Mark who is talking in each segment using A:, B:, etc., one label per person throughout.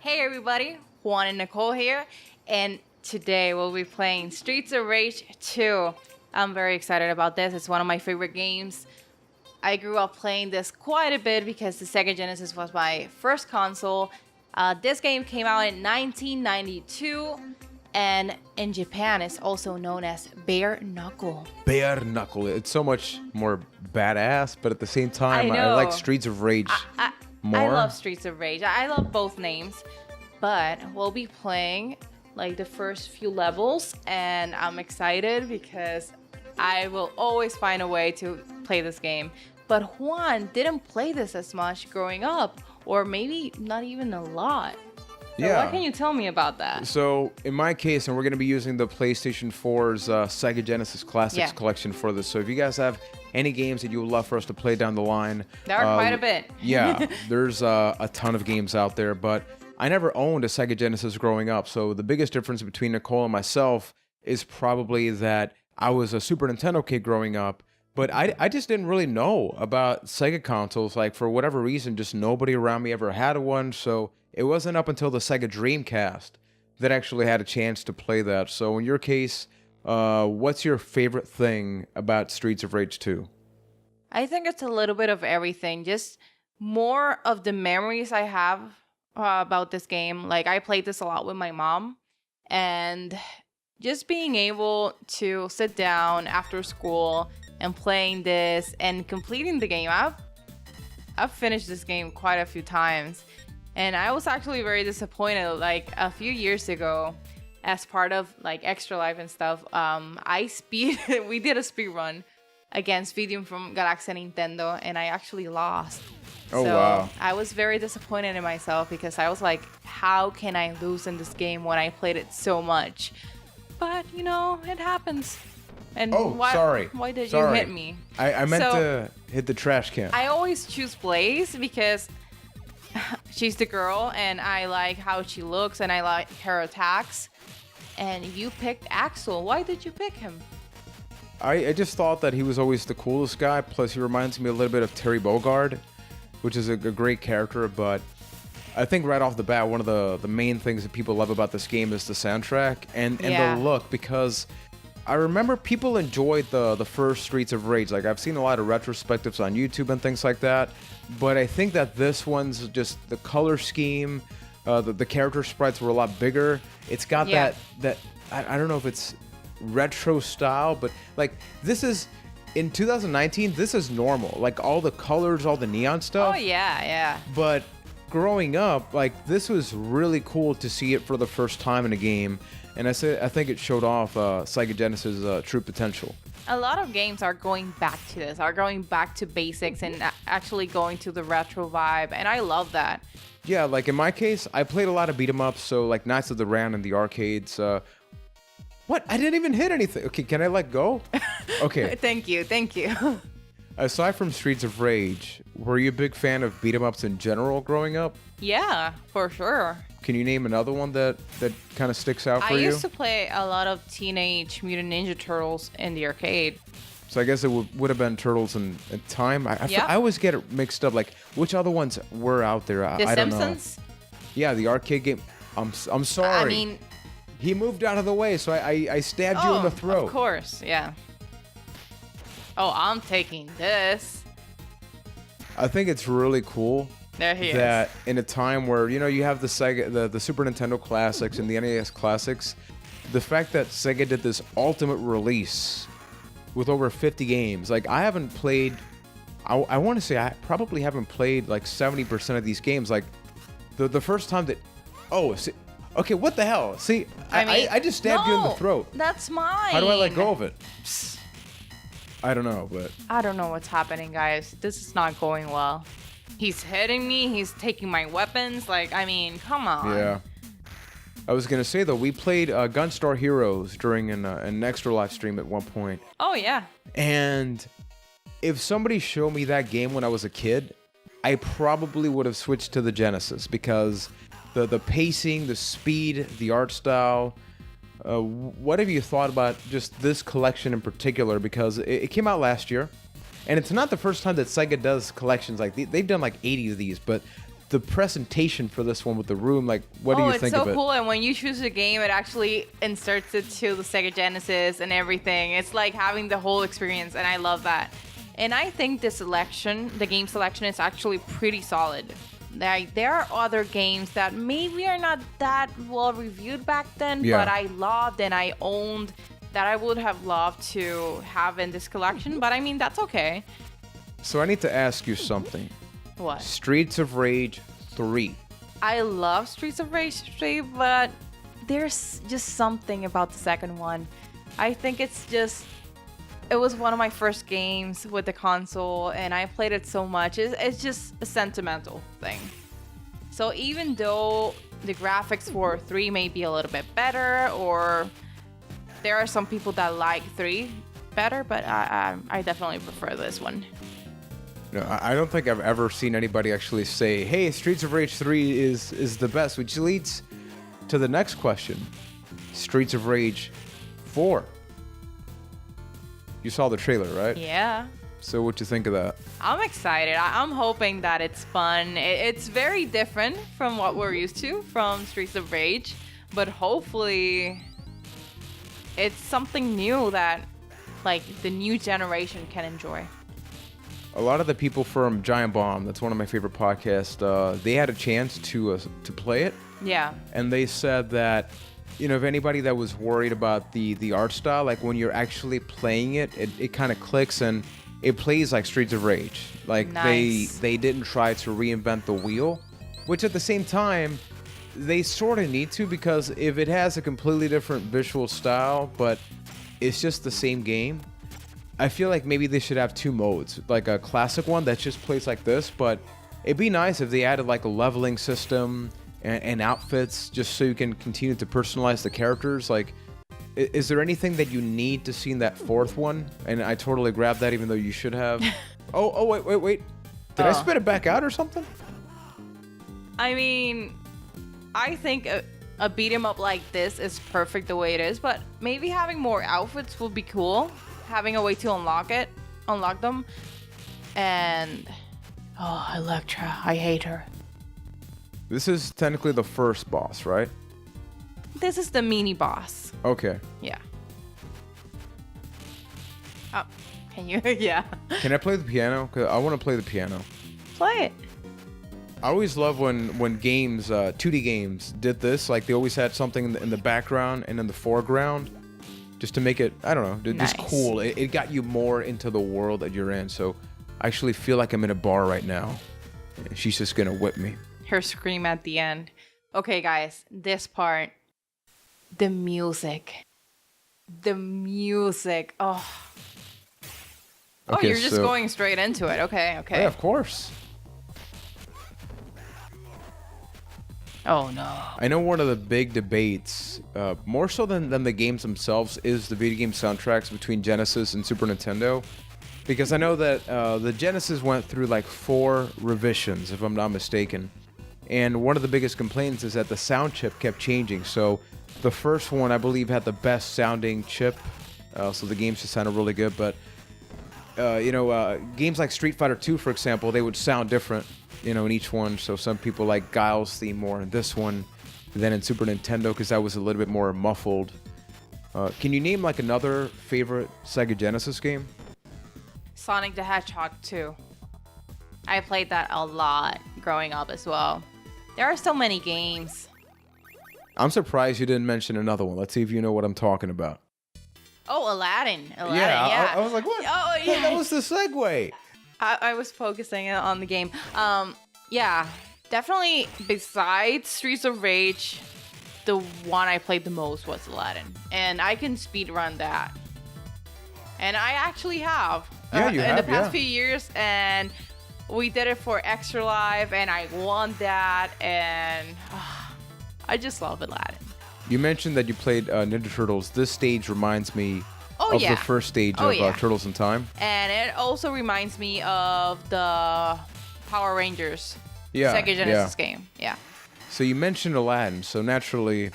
A: Hey everybody, Juan and Nicole here, and today we'll be playing Streets of Rage 2. I'm very excited about this. It's one of my favorite games. I grew up playing this quite a bit because the Sega Genesis was my first console. This game came out in 1992, and in Japan it's also known as Bare Knuckle.
B: Bare Knuckle. It's so much more badass, but at the same time, I like Streets of Rage more.
A: I love Streets of Rage. I love both names, but we'll be playing like the first few levels, and I'm excited because I will always find a way to play this game. But Juan didn't play this as much growing up, or maybe not even a lot. So
B: Yeah.
A: what can you tell me about that?
B: So in my case, and we're going to be using the PlayStation 4's Sega Genesis Classics Collection for this. So if you guys have any games that you would love for us to play down the line,
A: There are quite a bit.
B: Yeah, there's a ton of games out there, but I never owned a Sega Genesis growing up. So the biggest difference between Nicole and myself is probably that I was a Super Nintendo kid growing up, but I just didn't really know about Sega consoles. Like, for whatever reason, just nobody around me ever had one. So it wasn't up until the Sega Dreamcast that I actually had a chance to play that. So in your case, what's your favorite thing about Streets of Rage 2?
A: I think it's a little bit of everything. Just more of the memories I have about this game. Like, I played this a lot with my mom, and just being able to sit down after school and playing this and completing the game. I've finished this game quite a few times, and I was actually very disappointed. Like, a few years ago, as part of like Extra Life and stuff, we did a speed run against Vidium from Galaxy and Nintendo, and I actually lost.
B: Oh,
A: so
B: wow.
A: I was very disappointed in myself because I was like, how can I lose in this game when I played it so much? But, you know, it happens. And
B: Sorry.
A: Why did
B: Sorry.
A: you hit me?
B: I meant
A: So,
B: to hit the trash can.
A: I always choose Blaze because she's the girl, and I like how she looks, and I like her attacks. And you picked Axel. Why did you pick him?
B: I just thought that he was always the coolest guy. Plus, he reminds me a little bit of Terry Bogard, which is a great character. But I think right off the bat, one of the main things that people love about this game is the soundtrack and
A: Yeah.
B: the look. Because I remember people enjoyed the first Streets of Rage. Like, I've seen a lot of retrospectives on YouTube and things like that. But I think that this one's just the color scheme, the character sprites were a lot bigger. It's got that I don't know if it's retro style, but like, this is in 2019, this is normal. Like, all the colors, all the neon stuff.
A: Oh, yeah.
B: But growing up, like, this was really cool to see it for the first time in a game. And I think it showed off Sega Genesis' true potential.
A: A lot of games are going back to this, are going back to basics and actually going to the retro vibe, and I love that.
B: Yeah, like in my case, I played a lot of beat 'em ups, so like Knights of the Round in the arcades. What? I didn't even hit anything. Okay, can I let go? Okay.
A: Thank you.
B: Aside from Streets of Rage, were you a big fan of beat 'em ups in general growing up?
A: Yeah, for sure.
B: Can you name another one that kind of sticks out for
A: I
B: you?
A: used to play a lot of Teenage Mutant Ninja Turtles in the arcade.
B: So I guess it would have been Turtles in Time. I always get it mixed up. Like, which other ones were out there?
A: The
B: I don't know.
A: Simpsons?
B: Yeah, the arcade game. I'm sorry.
A: I mean,
B: he moved out of the way, so I stabbed you in the throat.
A: Of course, yeah. Oh, I'm taking this.
B: I think it's really cool
A: There he
B: that in a time where, you know, you have the Sega, the Super Nintendo Classics and the NES Classics, the fact that Sega did this ultimate release with over 50 games. Like, I haven't played, I want to say I probably haven't played like 70% of these games. Like, the first time that, okay, what the hell? See, I just stabbed you in the throat.
A: That's mine.
B: How do I let go of it? I don't know, but
A: I don't know what's happening, guys. This is not going well. He's hitting me. He's taking my weapons. Like, I mean, come on.
B: yeah. I was gonna say though, we played Gunstar Heroes during an extra live stream at one point,
A: Oh, yeah.
B: and if somebody showed me that game when I was a kid, I probably would have switched to the Genesis because the pacing, the speed, the art style. What have you thought about just this collection in particular? Because it came out last year, and it's not the first time that Sega does collections like they've done like 80 of these. But the presentation for this one with the room, like, what do you think of it?
A: Oh, it's so cool. And when you choose a game, it actually inserts it to the Sega Genesis and everything. It's like having the whole experience, and I love that. And I think the game selection is actually pretty solid. There are other games that maybe are not that well reviewed back then, but I loved and I owned that I would have loved to have in this collection. But I mean, that's okay.
B: So I need to ask you something.
A: What?
B: Streets of Rage 3.
A: I love Streets of Rage 3, but there's just something about the second one. I think it was one of my first games with the console, and I played it so much. It's just a sentimental thing. So even though the graphics for 3 may be a little bit better, or there are some people that like 3 better, but I definitely prefer this one.
B: No, I don't think I've ever seen anybody actually say, hey, Streets of Rage 3 is the best, which leads to the next question. Streets of Rage 4. You saw the trailer, right?
A: Yeah.
B: So what you think of that?
A: I'm excited. I'm hoping that it's fun. It's very different from what we're used to from Streets of Rage, but hopefully it's something new that like the new generation can enjoy.
B: A lot of the people from Giant Bomb, that's one of my favorite podcasts, they had a chance to play it.
A: Yeah.
B: And they said that, if anybody that was worried about the art style, like when you're actually playing it kind of clicks and it plays like Streets of Rage. Like
A: nice.
B: they didn't try to reinvent the wheel, which at the same time, they sort of need to, because if it has a completely different visual style, but it's just the same game, I feel like maybe they should have 2 modes, like a classic one that just plays like this, but it'd be nice if they added like a leveling system and outfits just so you can continue to personalize the characters. Like, is there anything that you need to see in that 4th one? And I totally grabbed that even though you should have. Oh, wait. Did I spit it back out or something?
A: I mean, I think a beat 'em up like this is perfect the way it is, but maybe having more outfits would be cool. Having a way to unlock them. And Electra, I hate her.
B: This is technically the first boss, right?
A: This is the mini boss.
B: Okay.
A: Yeah. Oh, can you? Yeah.
B: Can I play the piano? 'Cause I want to play the piano.
A: Play it.
B: I always love when games, 2D games, did this. Like, they always had something in the background and in the foreground, just to make it, I don't know, just
A: Nice.
B: cool. It got you more into the world that you're in. So I actually feel like I'm in a bar right now. She's just gonna whip me.
A: Her scream at the end. Okay, guys, this part. The music. Oh.
B: Okay,
A: You're just
B: so-
A: going straight into it. Okay.
B: Yeah, of course.
A: Oh, no.
B: I know one of the big debates, more so than the games themselves, is the video game soundtracks between Genesis and Super Nintendo. Because I know that the Genesis went through like 4 revisions, if I'm not mistaken. And one of the biggest complaints is that the sound chip kept changing. So the first one, I believe, had the best sounding chip. So the games just sounded really good. But, games like Street Fighter 2, for example, they would sound different, in each one. So some people like Guile's theme more in this one than in Super Nintendo, because that was a little bit more muffled. Can you name like another favorite Sega Genesis game?
A: Sonic the Hedgehog 2. I played that a lot growing up as well. There are so many games.
B: I'm surprised you didn't mention another one. Let's see if you know what I'm talking about.
A: Oh, Aladdin.
B: Yeah. I was like, what?
A: Oh, yeah.
B: That was the segue.
A: I was focusing on the game. Yeah, definitely besides Streets of Rage, the one I played the most was Aladdin. And I can speedrun that. And I actually have.
B: Yeah, you
A: in
B: have,
A: the past
B: yeah.
A: few years. And we did it for Extra Life, and I won that. And I just love Aladdin.
B: You mentioned that you played Ninja Turtles. This stage reminds me of
A: yeah.
B: the first stage of Turtles in Time.
A: And it also reminds me of the Power Rangers Sega Genesis game. Yeah.
B: So you mentioned Aladdin. So naturally,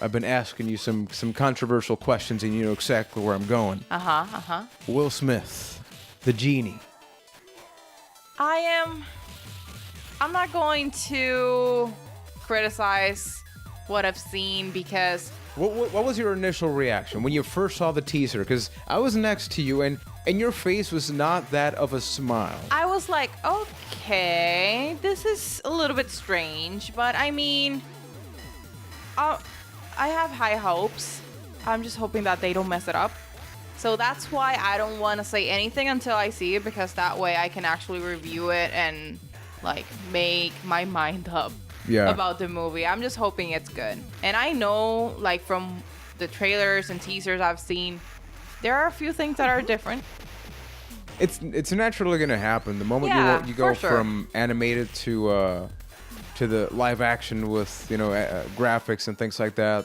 B: I've been asking you some controversial questions, and you know exactly where I'm going. Will Smith, the genie.
A: I am I'm not going to criticize what I've seen because
B: What was your initial reaction when you first saw the teaser? Because I was next to you, and your face was not that of a smile.
A: I was like, okay, this is a little bit strange, but I mean, I have high hopes. I'm just hoping that they don't mess it up. So that's why I don't want to say anything until I see it, because that way I can actually review it and like make my mind up about the movie. I'm just hoping it's good. And I know, like, from the trailers and teasers I've seen, there are a few things that are different.
B: It's naturally gonna happen the moment you go from animated to the live action with graphics and things like that.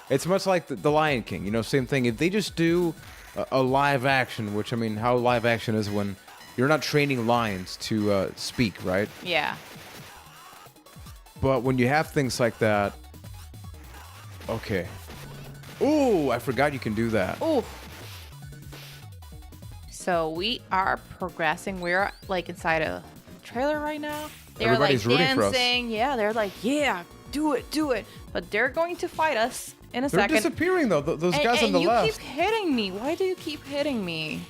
B: It's much like the Lion King, same thing. If they just do a live action, which I mean, how live action is when you're not training lions to speak, right?
A: Yeah.
B: But when you have things like that, okay. Ooh, I forgot you can do that.
A: Ooh. So we are progressing. We're like inside a trailer right now. They're
B: Everybody's
A: like
B: rooting for us.
A: dancing. Yeah, they're like, yeah, do it. But they're going to fight us in a
B: They're
A: second.
B: disappearing though. Those guys on the
A: you
B: left.
A: keep hitting me. Why do you keep hitting me?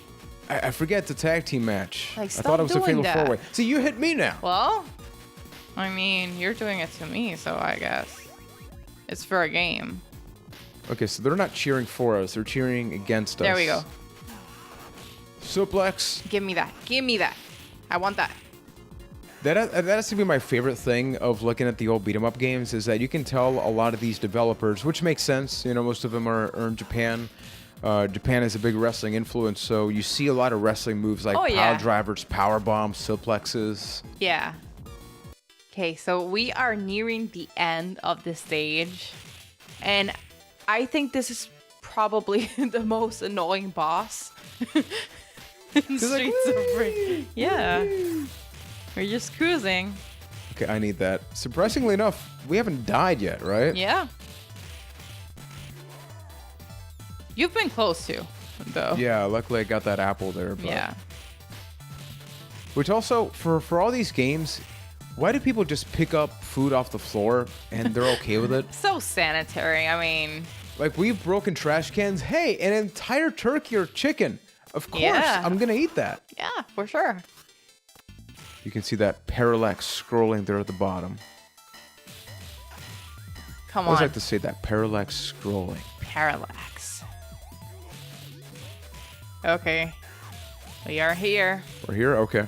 B: I forget the tag team match.
A: Like,
B: I
A: stop
B: thought it was a
A: doing
B: fatal
A: that.
B: four-way. See, you hit me now.
A: Well, I mean, you're doing it to me, so I guess it's for a game.
B: Okay, so they're not cheering for us. They're cheering against us.
A: There we go.
B: Suplex.
A: Give me that. Give me that. I want that.
B: That has to be my favorite thing of looking at the old beat 'em up games, is that you can tell a lot of these developers, which makes sense. Most of them are in Japan. Japan is a big wrestling influence, so you see a lot of wrestling moves like power drivers, power bombs, suplexes.
A: Yeah. Okay, so we are nearing the end of the stage, and I think this is probably the most annoying boss in Streets of Rage. Yeah. We're just cruising.
B: Okay, I need that. Surprisingly enough, we haven't died yet, right?
A: Yeah. You've been close to, though.
B: Yeah, luckily I got that apple there. But...
A: Yeah.
B: Which also, for all these games, why do people just pick up food off the floor and they're okay with it?
A: So sanitary. I mean...
B: Like, we've broken trash cans. Hey, an entire turkey or chicken. Of course, I'm going to eat that.
A: Yeah, for sure.
B: You can see that parallax scrolling there at the bottom.
A: Come
B: I always
A: on.
B: like to say that, parallax scrolling.
A: Parallax. Okay. We are here.
B: We're here? Okay.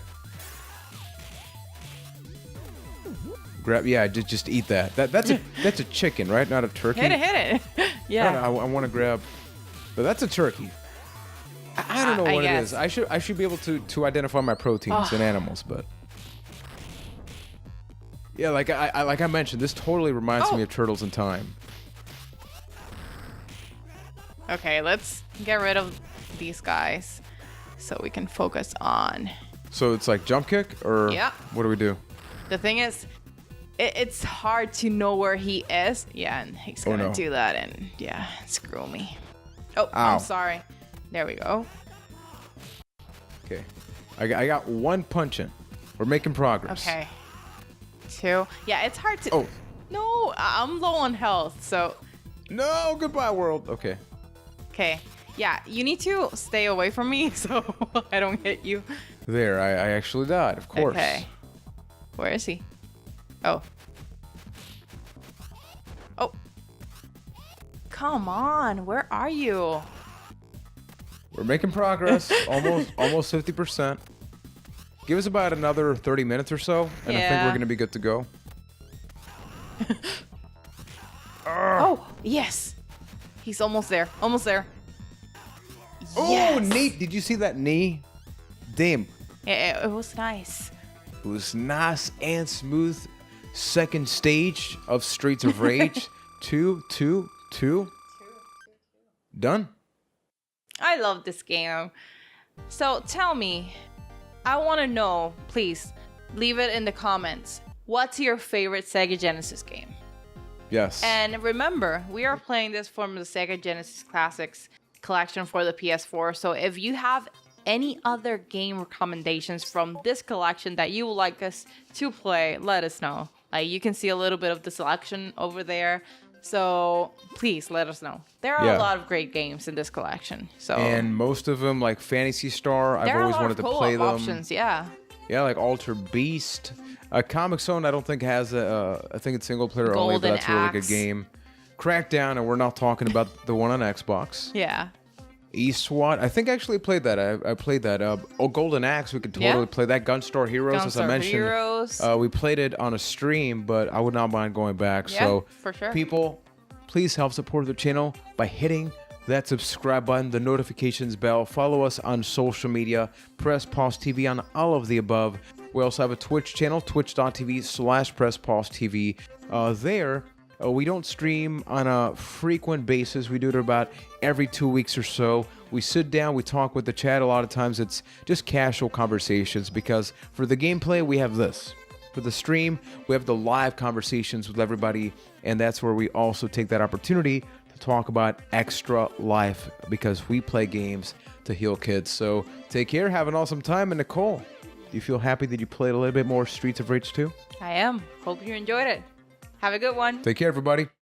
B: Grab, yeah, just eat that. That's a chicken, right? Not a turkey.
A: Hit it. Yeah.
B: I want to grab, but that's a turkey. I don't know what it is. I should be able to identify my proteins in animals, but yeah, like I mentioned, this totally reminds me of Turtles in Time.
A: Okay, let's get rid of these guys so we can focus on.
B: So it's like jump kick, or what do we do?
A: The thing is, it's hard to know where he is. Yeah, and he's gonna do that, and yeah, screw me. Oh, I'm sorry. There we go.
B: Okay, I got one punch in. We're making progress.
A: Okay. 2. Yeah, it's hard to.
B: Oh.
A: No, I'm low on health, so.
B: No, goodbye world. Okay.
A: Okay. Yeah, you need to stay away from me so I don't hit you.
B: There, I actually died, of course.
A: Okay. Where is he? Oh. Oh. Come on, where are you?
B: We're making progress. almost 50%. Give us about another 30 minutes or so, and I think we're gonna be good to go.
A: Oh, yes. He's almost there. Almost there.
B: Oh,
A: Yes.
B: neat. Did you see that knee? Damn.
A: It was nice.
B: It was nice and smooth. Second stage of Streets of Rage. 2. Done.
A: I love this game. So tell me, I want to know, please, leave it in the comments. What's your favorite Sega Genesis game?
B: Yes.
A: And remember, we are playing this from the Sega Genesis Classics Collection for the PS4. So if you have any other game recommendations from this collection that you would like us to play, let us know. Like, you can see a little bit of the selection over there. So please let us know. There are a lot of great games in this collection. So
B: and most of them, like Fantasy Star, I've always wanted to play them.
A: Options, yeah.
B: Yeah, like Alter Beast. Comic Zone, I don't think has a. I think it's single player only, but that's a really good game. Crackdown, and we're not talking about the one on Xbox.
A: Yeah.
B: eSWAT, I think I actually played that. I played that. Golden Axe, we could totally play that. Gunstar Heroes, as I mentioned.
A: Heroes.
B: We played it on a stream, but I would not mind going back.
A: Yeah,
B: so,
A: for sure.
B: People, please help support the channel by hitting that subscribe button, the notifications bell. Follow us on social media. Press Pause TV on all of the above. We also have a Twitch channel, twitch.tv/PressPauseTV. There, we don't stream on a frequent basis. We do it about every 2 weeks or so. We sit down, we talk with the chat. A lot of times it's just casual conversations, because for the gameplay, we have this. For the stream, we have the live conversations with everybody, and that's where we also take that opportunity to talk about extra life, because we play games to heal kids. So take care, have an awesome time, and Nicole, do you feel happy that you played a little bit more Streets of Rage 2?
A: I am. Hope you enjoyed it. Have a good one.
B: Take care, everybody.